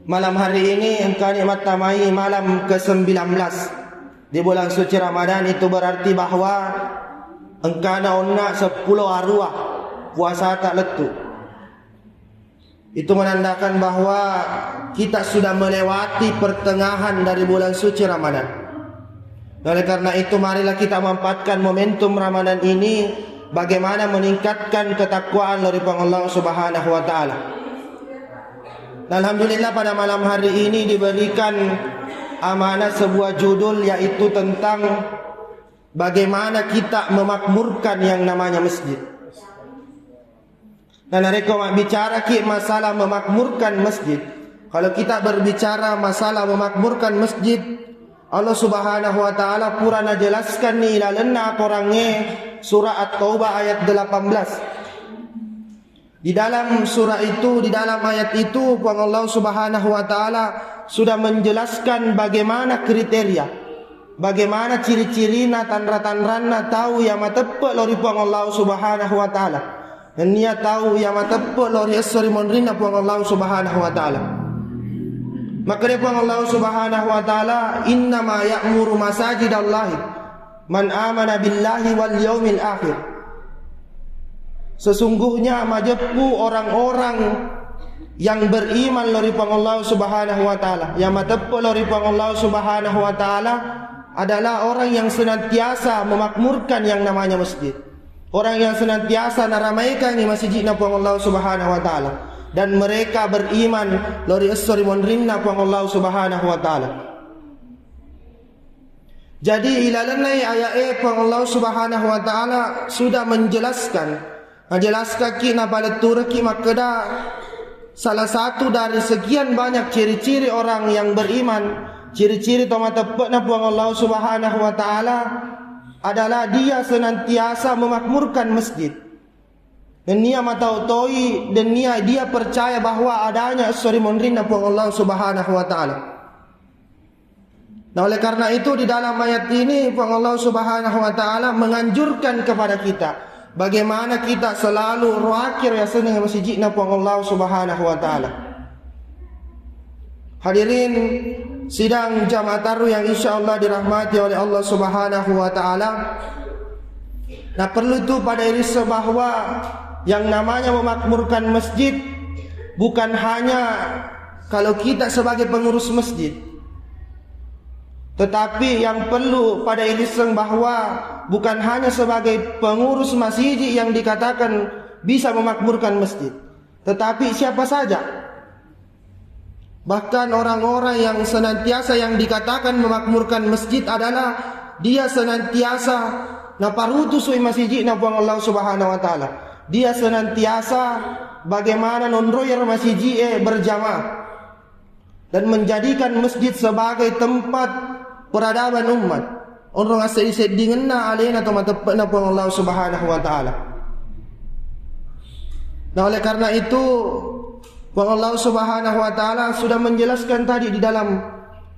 Malam hari ini engkau nikmat tamai malam ke-19 di bulan suci Ramadan. Itu berarti bahawa engkau nak 10 arwah puasa tak letup. Itu menandakan bahawa kita sudah melewati pertengahan dari bulan suci Ramadan. Oleh karena itu, marilah kita memanfaatkan momentum Ramadan ini bagaimana meningkatkan ketakwaan dari Allah Subhanahu wa taala. Alhamdulillah, pada malam hari ini diberikan amanah sebuah judul, yaitu tentang bagaimana kita memakmurkan yang namanya masjid. Dan mereka bicara masalah memakmurkan masjid. Kalau kita berbicara masalah memakmurkan masjid, Allah Subhanahu wa taala purana jelaskan ni ilalena korangnya surah At-Taubah ayat 18. Di dalam surah itu, di dalam ayat itu, Allah Subhanahu wa taala sudah menjelaskan bagaimana kriteria, bagaimana ciri-cirina tandra-tandrana tahu yang matepek lori Allah Subhanahu wa taala. Dan dia tahu yang matepek lori asri monrina Allah Subhanahu wa taala. Maka dia Allah Subhanahu wa taala, innama ya'muru masajidallahi man amana billahi wal yaumil akhir. Sesungguhnya majepu orang-orang yang beriman lori Allah Subhanahu wa taala, yang matepu lori Allah Subhanahu wa taala adalah orang yang senantiasa memakmurkan yang namanya masjid. Orang yang senantiasa naramaikan di masjid Allah Subhanahu wa taala, dan mereka beriman lori asri monrinna Allah Subhanahu wa taala. Jadi ilalanai ayat Allah Subhanahu wa taala sudah menjelaskan kita pada turki makada salah satu dari sekian banyak ciri-ciri orang yang beriman, ciri-ciri toma tepatna puang Allah Subhanahu wa taala adalah dia senantiasa memakmurkan masjid. Dan dia matautoi, dan dia percaya bahawa adanya asri monrina puang Allah Subhanahu wa taala. Nah, oleh karena itu di dalam ayat ini puang Allah Subhanahu wa taala menganjurkan kepada kita bagaimana kita selalu ruakir ya senang masjid puang Allah Subhanahu wa taala. Hadirin sidang jamaah taru yang insyaallah dirahmati oleh Allah Subhanahu wa taala. Nah, perlu itu pada irisa bahawa yang namanya memakmurkan masjid bukan hanya kalau kita sebagai pengurus masjid, tetapi yang perlu pada iliseng bahawa bukan hanya sebagai pengurus masjid yang dikatakan bisa memakmurkan masjid, tetapi siapa saja. Bahkan orang-orang yang senantiasa yang dikatakan memakmurkan masjid adalah dia senantiasa naparutusui masjid na puang Allah Subhanahu wa taala. Dia senantiasa bagaimana nonroyer masjid berjamaah dan menjadikan masjid sebagai tempat peradaban umat. Orang asal sedingenna alena atau matepna puang Allah Subhanahu wa taala. Nah, oleh karena itu puang Allah Subhanahu wa taala sudah menjelaskan tadi di dalam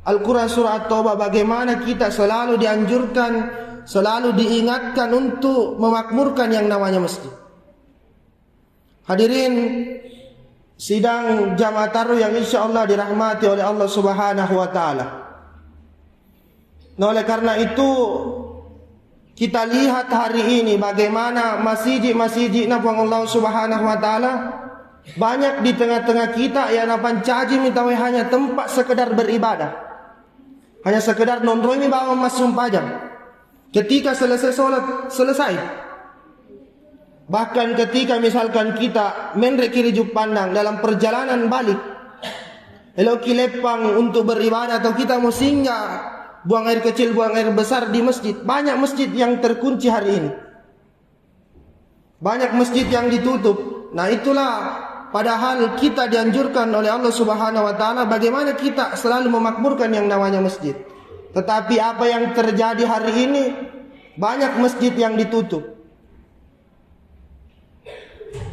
Al-Quran surah At-Taubah bagaimana kita selalu dianjurkan, selalu diingatkan untuk memakmurkan yang namanya masjid. Hadirin sidang jamaah taru yang insyaallah dirahmati oleh Allah Subhanahu wa taala. Nah, oleh karena itu kita lihat hari ini bagaimana masjid-masjid puang Allah Subhanahu wa taala banyak di tengah-tengah kita yang pancaji mitawai hanya tempat sekedar beribadah, hanya sekedar nonroi bawa masuk pajang. Ketika selesai solat selesai. Bahkan ketika misalkan kita menrek kiri juk pandang dalam perjalanan balik, elok kilepang untuk beribadah atau kita mau singgah buang air kecil, buang air besar di masjid. Banyak masjid yang terkunci hari ini. Banyak masjid yang ditutup. Nah, itulah padahal kita dianjurkan oleh Allah Subhanahu wa taala bagaimana kita selalu memakmurkan yang namanya masjid. Tetapi apa yang terjadi hari ini? Banyak masjid yang ditutup.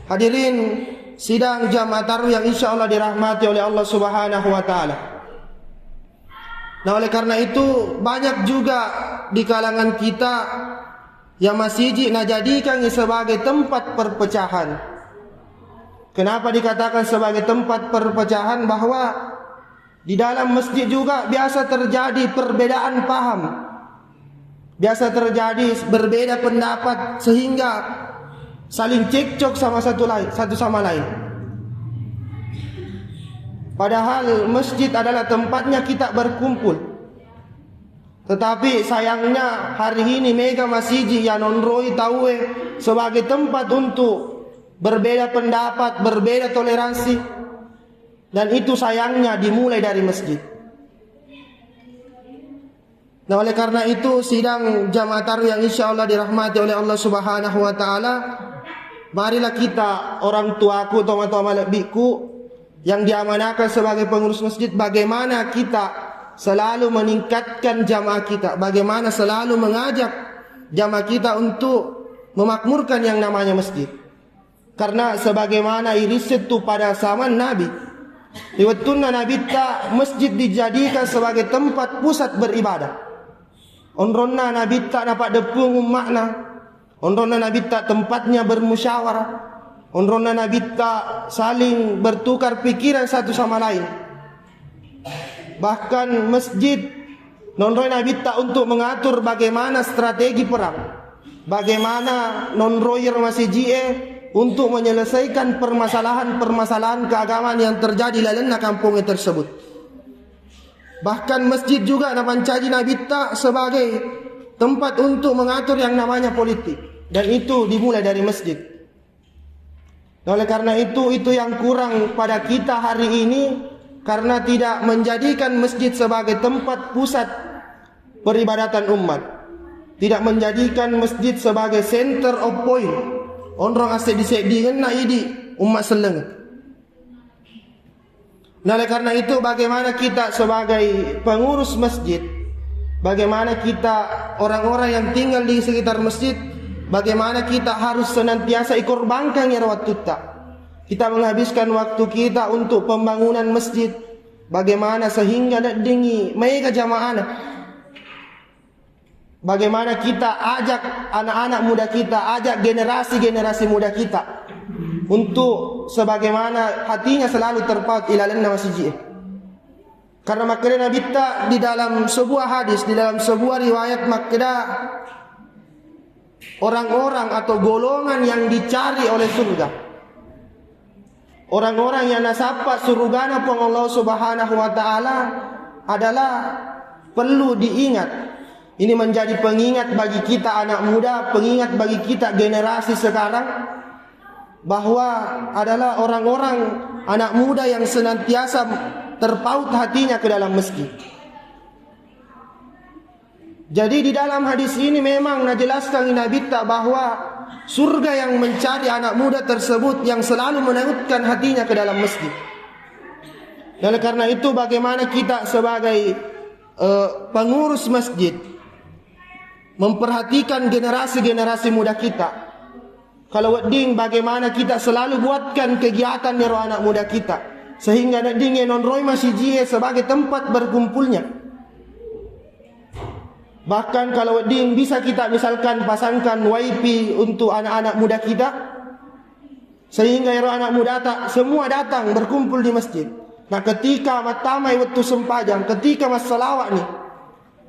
Hadirin sidang jamaah taru yang insyaallah dirahmati oleh Allah Subhanahu wa taala. Nah, oleh karena itu banyak juga di kalangan kita yang masjid jadikan sebagai tempat perpecahan. Kenapa dikatakan sebagai tempat perpecahan? Bahwa Di dalam masjid juga biasa terjadi perbedaan paham, biasa terjadi berbeda pendapat sehingga saling cekcok satu sama lain. Padahal masjid adalah tempatnya kita berkumpul. Tetapi sayangnya hari ini Mega Masjid yang nonroi tahu sebagai tempat untuk berbeda pendapat, berbeda toleransi. Dan itu sayangnya dimulai dari masjid. Nah, oleh karena itu sidang jamaah taruh yang insya Allah dirahmati oleh Allah Subhanahu Wa Taala, marilah kita orang tuaku, toma-toma lebihku yang diamanahkan sebagai pengurus masjid, bagaimana kita selalu meningkatkan jamaah kita, bagaimana selalu mengajak jamaah kita untuk memakmurkan yang namanya masjid. Karena sebagaimana iriset itu pada zaman Nabi, liwattunna Nabi tak masjid dijadikan sebagai tempat pusat beribadah. Onronna Nabi tak dapat depung makna. Onronna Nabi tak tempatnya bermusyawarah. Onronna Nabi tak saling bertukar pikiran satu sama lain. Bahkan masjid nonronna Nabi tak untuk mengatur bagaimana strategi perang, bagaimana nonroyer masjid untuk menyelesaikan permasalahan keagamaan yang terjadi dalam kampung tersebut. Bahkan masjid juga napancaji Nabi tak sebagai tempat untuk mengatur yang namanya politik, dan itu dimulai dari masjid. Oleh karena itu yang kurang pada kita hari ini, karena tidak menjadikan masjid sebagai tempat pusat peribadatan umat, tidak menjadikan masjid sebagai center of point. Orang asyik disedih kena idi umat seleng. Nah, oleh karena itu bagaimana kita sebagai pengurus masjid, bagaimana kita orang-orang yang tinggal di sekitar masjid, bagaimana kita harus senantiasa ikorbankan ya waktu tak. Kita menghabiskan waktu kita untuk pembangunan masjid, bagaimana sehingga nak dingi mega jamaah. Bagaimana kita ajak anak-anak muda kita, ajak generasi muda kita untuk sebagaimana hatinya selalu terpaut ilalanna masjid. Karena makna Nabi tak di dalam sebuah hadis, di dalam sebuah riwayat makna orang-orang atau golongan yang dicari oleh surga, orang-orang yang nasabah surgana pun Allah Subhanahu Wa Taala adalah perlu diingat. Ini menjadi pengingat bagi kita anak muda, pengingat bagi kita generasi sekarang, bahwa adalah orang-orang anak muda yang senantiasa terpaut hatinya ke dalam masjid. Jadi di dalam hadis ini memang najelaskan Nabi tak bahwa surga yang mencari anak muda tersebut yang selalu menautkan hatinya ke dalam masjid. Dan karena itu bagaimana kita sebagai pengurus masjid memperhatikan generasi muda kita. Kalau wedding bagaimana kita selalu buatkan kegiatan nero anak muda kita, sehingga wedding nonroi masjid sebagai tempat berkumpulnya. Bahkan kalau wedding bisa kita misalkan pasangkan wifi untuk anak-anak muda kita, sehingga nero anak muda semua datang berkumpul di masjid. Nah, ketika matamai waktu sempajang, ketika mas salawat nih,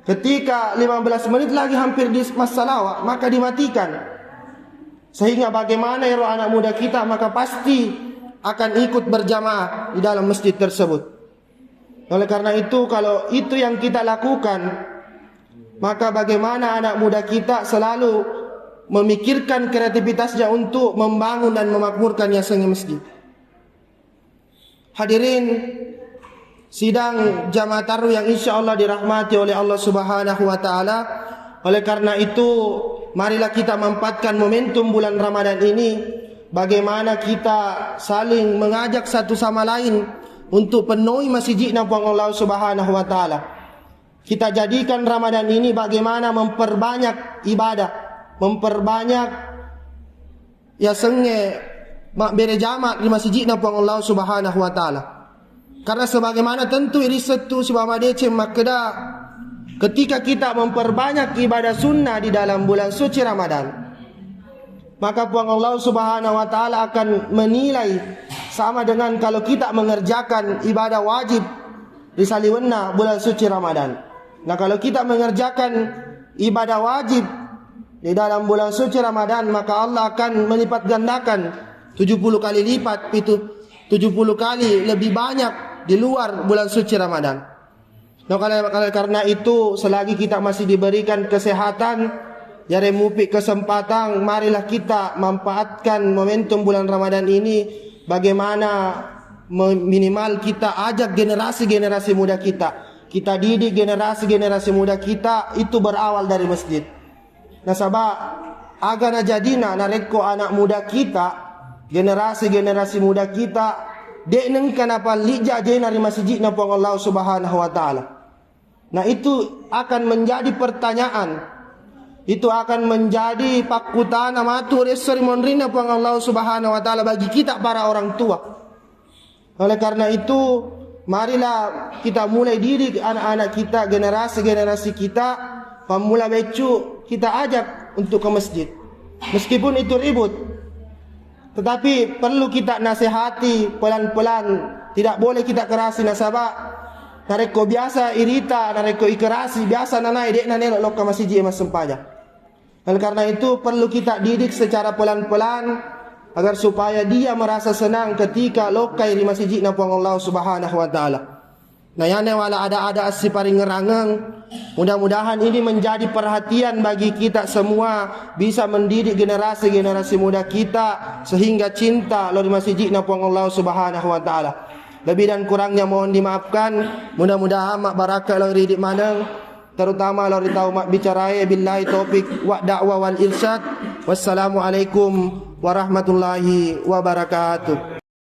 ketika 15 menit lagi hampir di mas salawat, maka dimatikan. Sehingga bagaimana ya anak muda kita maka pasti akan ikut berjamaah di dalam masjid tersebut. Oleh karena itu kalau itu yang kita lakukan, maka bagaimana anak muda kita selalu memikirkan kreativitasnya untuk membangun dan memakmurkan yayasan masjid. Hadirin sidang jamaah taruh yang insya Allah dirahmati oleh Allah Subhanahu Wa Taala. Oleh karena itu, marilah kita manfaatkan momentum bulan Ramadan ini, bagaimana kita saling mengajak satu sama lain untuk penuhi masjid nampang Allah Subhanahu Wa Taala. Kita jadikan Ramadan ini bagaimana memperbanyak ibadah, memperbanyak ya senge bere jamak di masjid nampang Allah Subhanahu Wa Taala. Karena sebagaimana tentu riset tu sebab madece makda, ketika kita memperbanyak ibadah sunnah di dalam bulan suci Ramadan, maka Puang Allah Subhanahu Wa Taala akan menilai sama dengan kalau kita mengerjakan ibadah wajib risaliwenna bulan suci Ramadan. Nah, kalau kita mengerjakan ibadah wajib di dalam bulan suci Ramadan, maka Allah akan melipat gandakan 70 kali lipat, itu 70 kali lebih banyak di luar bulan suci Ramadan. Nah, karena itu selagi kita masih diberikan kesehatan, jare mupik kesempatan, marilah kita manfaatkan momentum bulan Ramadan ini. Bagaimana minimal kita ajak generasi-generasi muda kita didik generasi-generasi muda kita, itu berawal dari masjid. Nah, sabab agana jadina nareko anak muda kita, generasi-generasi muda kita dekneng kenapa lija je nari masjid na pong Allah Subhanahu wa taala. Nah, itu akan menjadi pertanyaan. Itu akan menjadi pakutana matur esori monrina pong Allah Subhanahu wa taala bagi kita para orang tua. Oleh karena itu, marilah kita mulai didik anak-anak kita, generasi-generasi kita, pemula becu kita ajak untuk ke masjid. Meskipun itu ribut, tetapi perlu kita nasihati pelan-pelan. Tidak boleh kita kerasi nasabah. Nareko biasa irita, nareko ikerasi, biasa nanai dek nanelok loka masjid emas sempaja. Oleh karena itu perlu kita didik secara pelan-pelan agar supaya dia merasa senang ketika lokai di masjid na puang Allah Subhanahu wa taala. Nah, yana wala ada si paring ngerangeng. Mudah-mudahan ini menjadi perhatian bagi kita semua, bisa mendidik generasi-generasi muda kita sehingga cinta lo di masjid na puang Allah Subhanahu wa taala. Lebih dan kurangnya mohon dimaafkan. Mudah-mudahan mak barakah lo ridik maneng, terutama lo ritau mak bicarai. Billahi taufik wa da'wa wal irsyad. Wassalamualaikum warahmatullahi wabarakatuh.